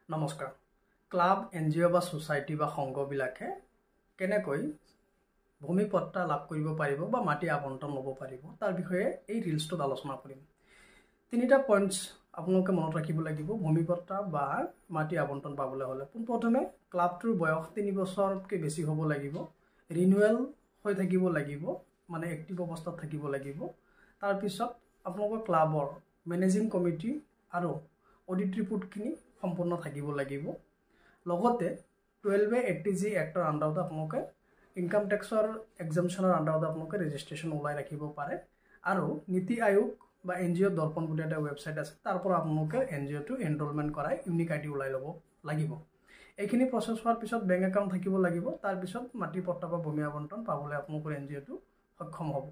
নমস্কাৰ club NGO বা society বা সংঘবিলাকে কেনেকৈ ভূমি পট্টা লাভ কৰিব পাৰিব বা মাটি আবণ্টন ল'ব পাৰিব তাৰ বিষয়ে এই ৰিলছটোত আলোচনা কৰিম। তিনিটা পইণ্টছ আপোনালোকে মনত ৰাখিব লাগিব ভূমি পট্টা বা মাটি আবণ্টন পাবলৈ হ'লে। পোনপ্ৰথমে ক্লাবটোৰ বয়স 3 বছৰতকৈ বেছি হ'ব লাগিব, ৰিনিউৱেল হৈ থাকিব লাগিব, মানে এক্টিভ অৱস্থাত থাকিব লাগিব। তাৰপিছত আপোনালোকৰ ক্লাবৰ মেনেজিং কমিটি আৰু অডিট ৰিপোৰ্টখিনি সম্পূৰ্ণ থাকিব লাগিব। লগতে 12A80G এক্টৰ আণ্ডাৰতে আপোনালোকে ইনকাম টেক্সৰ এক্সামশ্যনৰ আণ্ডাৰতে আপোনালোকে ৰেজিষ্ট্ৰেশ্যন ওলাই ৰাখিব পাৰে। আৰু নীতি আয়োগ বা এনজিঅ দৰ্পণ বুলি এটা ৱেবছাইট আছে, তাৰ পৰা আপোনালোকে এনজিঅটো এনৰোলমেণ্ট কৰাই ইউনিক আইডি ওলাই ল'ব লাগিব। এইখিনি প্ৰচেছ হোৱাৰ পিছত বেংক একাউণ্ট থাকিব লাগিব। তাৰপিছত মাটি পট্টা বা ভূমি আবণ্টন পাবলৈ আপোনালোকৰ এনজিঅটো সক্ষম হ'ব।